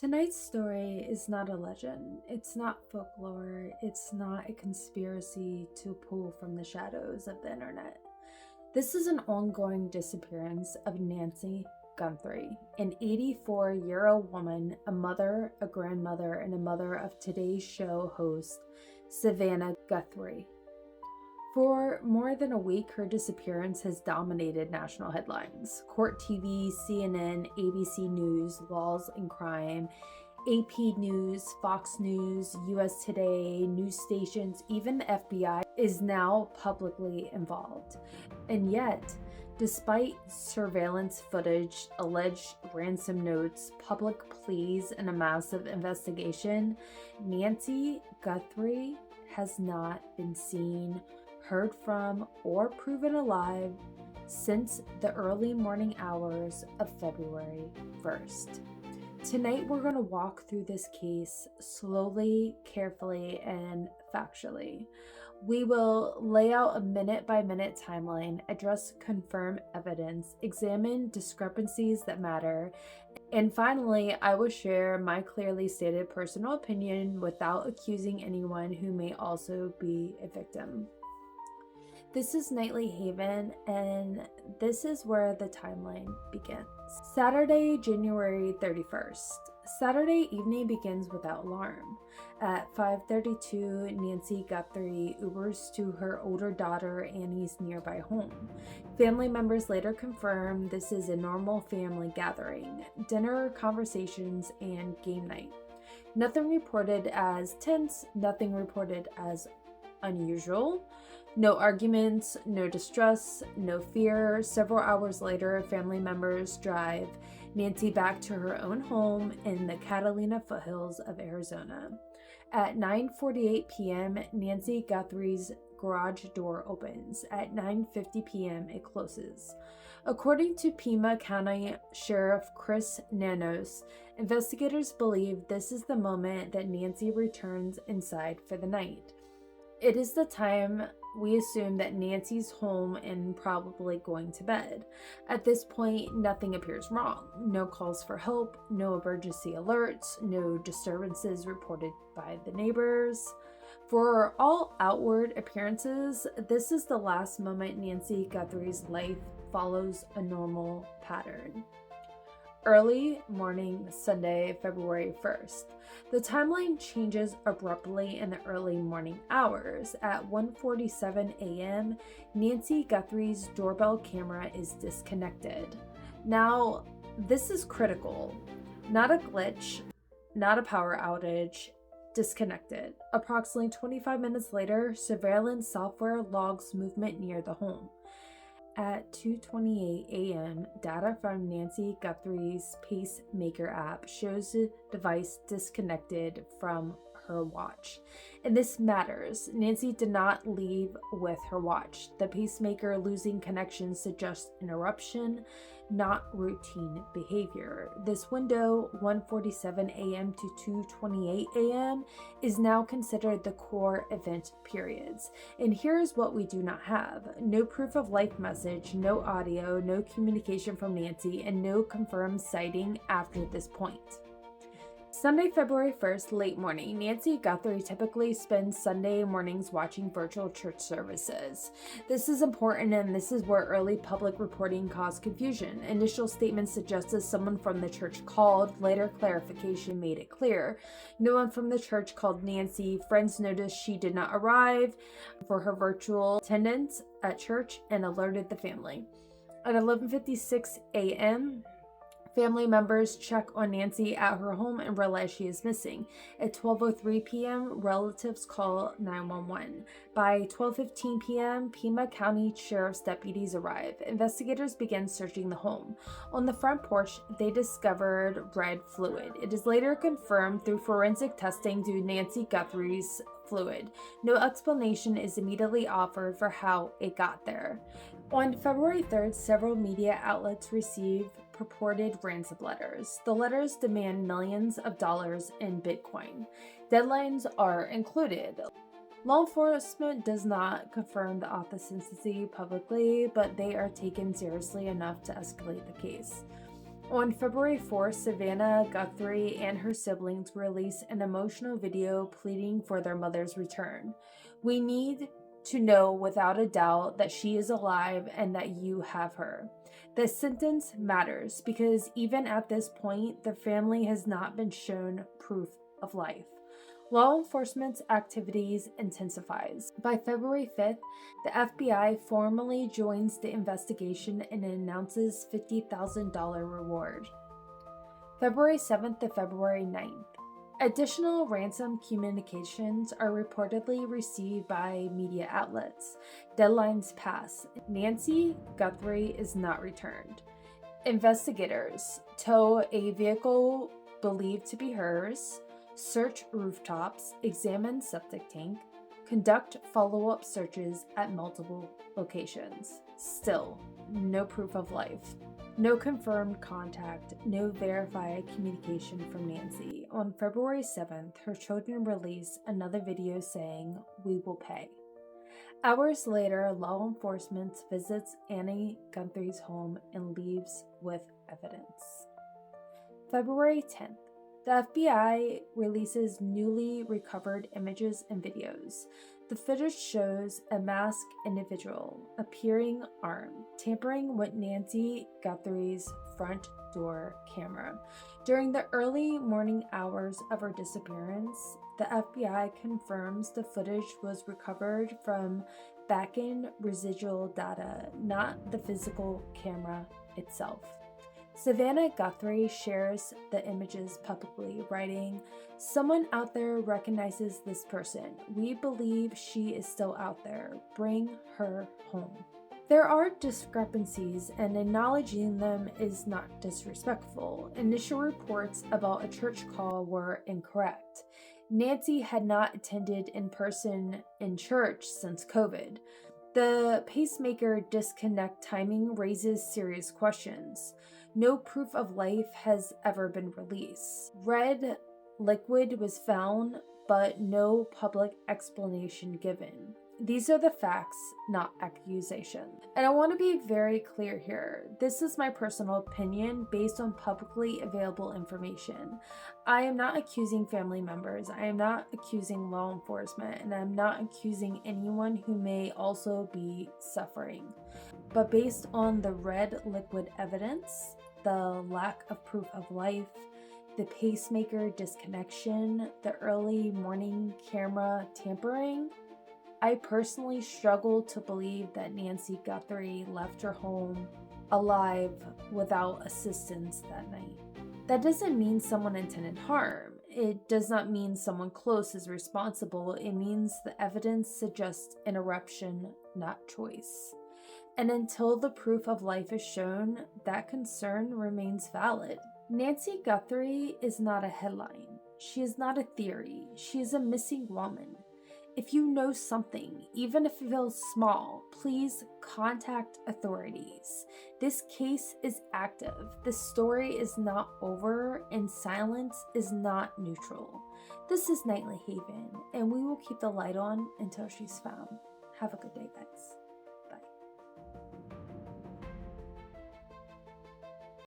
Tonight's story is not a legend, it's not folklore, it's not a conspiracy to pull from the shadows of the internet. This is an ongoing disappearance of Nancy Guthrie, an 84-year-old woman, a mother, a grandmother, and a mother of today's show host, Savannah Guthrie. For more than a week, her disappearance has dominated national headlines. Court TV, CNN, ABC News, Laws and Crime, AP News, Fox News, US Today, news stations, even the FBI is now publicly involved. And yet, despite surveillance footage, alleged ransom notes, public pleas, and a massive investigation, Nancy Guthrie has not been seen, heard from, or proven alive since the early morning hours of February 1st. Tonight we're going to walk through this case slowly, carefully, and factually. We will lay out a minute-by-minute timeline, address confirmed evidence, examine discrepancies that matter, and finally, I will share my clearly stated personal opinion without accusing anyone who may also be a victim. This is Nightly Haven, and this is where the timeline begins. Saturday, January 31st. Saturday evening begins without alarm. At 5:32, Nancy Guthrie Ubers to her older daughter Annie's nearby home. Family members later confirm this is a normal family gathering, dinner, conversations, and game night. Nothing reported as tense, nothing reported as unusual. No arguments, no distress, no fear. Several hours later, family members drive Nancy back to her own home in the Catalina foothills of Arizona. At 9:48 p.m., Nancy Guthrie's garage door opens. At 9:50 p.m., it closes. According to Pima County Sheriff Chris Nanos, investigators believe this is the moment that Nancy returns inside for the night. It is the time we assume that Nancy's home and probably going to bed. At this point, nothing appears wrong. No calls for help, no emergency alerts, no disturbances reported by the neighbors. For all outward appearances, this is the last moment Nancy Guthrie's life follows a normal pattern. Early morning, Sunday, February 1st. The timeline changes abruptly in the early morning hours. At 1:47 a.m., Nancy Guthrie's doorbell camera is disconnected. Now, this is critical. Not a glitch, not a power outage, disconnected. Approximately 25 minutes later, surveillance software logs movement near the home. At 2:28 a.m., data from Nancy Guthrie's pacemaker app shows the device disconnected from her watch. And this matters. Nancy did not leave with her watch. The pacemaker losing connection suggests interruption, not routine behavior. This window, 1:47 a.m. to 2:28 a.m., is now considered the core event periods. And here's what we do not have. No proof of life message, no audio, no communication from Nancy, and no confirmed sighting after this point. Sunday, February 1st, late morning. Nancy Guthrie typically spends Sunday mornings watching virtual church services. This is important, and this is where early public reporting caused confusion. Initial statements suggested someone from the church called. Later clarification made it clear. No one from the church called Nancy. Friends noticed she did not arrive for her virtual attendance at church and alerted the family. At 11:56 a.m., family members check on Nancy at her home and realize she is missing. At 12:03 p.m., relatives call 911. By 12:15 p.m., Pima County Sheriff's deputies arrive. Investigators begin searching the home. On the front porch, they discovered red fluid. It is later confirmed through forensic testing due to Nancy Guthrie's fluid. No explanation is immediately offered for how it got there. On February 3rd, several media outlets received purported ransom letters. The letters demand millions of dollars in Bitcoin. Deadlines are included. Law enforcement does not confirm the authenticity publicly, but they are taken seriously enough to escalate the case. On February 4th, Savannah Guthrie and her siblings released an emotional video pleading for their mother's return. "We need to know without a doubt that she is alive and that you have her." The sentence matters because even at this point, the family has not been shown proof of life. Law enforcement's activities intensifies. By February 5th, the FBI formally joins the investigation and announces $50,000 reward. February 7th to February 9th. Additional ransom communications are reportedly received by media outlets. Deadlines pass. Nancy Guthrie is not returned. Investigators tow a vehicle believed to be hers, search rooftops, examine septic tank, conduct follow-up searches at multiple locations. Still, no proof of life. No confirmed contact, no verified communication from Nancy. On February 7th, her children released another video saying, "We will pay." Hours later, law enforcement visits Annie Guthrie's home and leaves with evidence. February 10th. The FBI releases newly recovered images and videos. The footage shows a masked individual appearing armed, tampering with Nancy Guthrie's front door camera. During the early morning hours of her disappearance, the FBI confirms the footage was recovered from back-end residual data, not the physical camera itself. Savannah Guthrie shares the images publicly, writing, "Someone out there recognizes this person. We believe she is still out there. Bring her home." There are discrepancies, and acknowledging them is not disrespectful. Initial reports about a church call were incorrect. Nancy had not attended in person in church since COVID. The pacemaker disconnect timing raises serious questions. No proof of life has ever been released. Red liquid was found, but no public explanation given. These are the facts, not accusations. And I want to be very clear here. This is my personal opinion based on publicly available information. I am not accusing family members. I am not accusing law enforcement, and I'm not accusing anyone who may also be suffering. But based on the red liquid evidence, the lack of proof of life, the pacemaker disconnection, the early morning camera tampering, I personally struggle to believe that Nancy Guthrie left her home alive without assistance that night. That doesn't mean someone intended harm. It does not mean someone close is responsible. It means the evidence suggests interruption, not choice. And until the proof of life is shown, that concern remains valid. Nancy Guthrie is not a headline. She is not a theory. She is a missing woman. If you know something, even if it feels small, please contact authorities. This case is active. This story is not over, and silence is not neutral. This is Nightly Haven, and we will keep the light on until she's found. Have a good day, guys.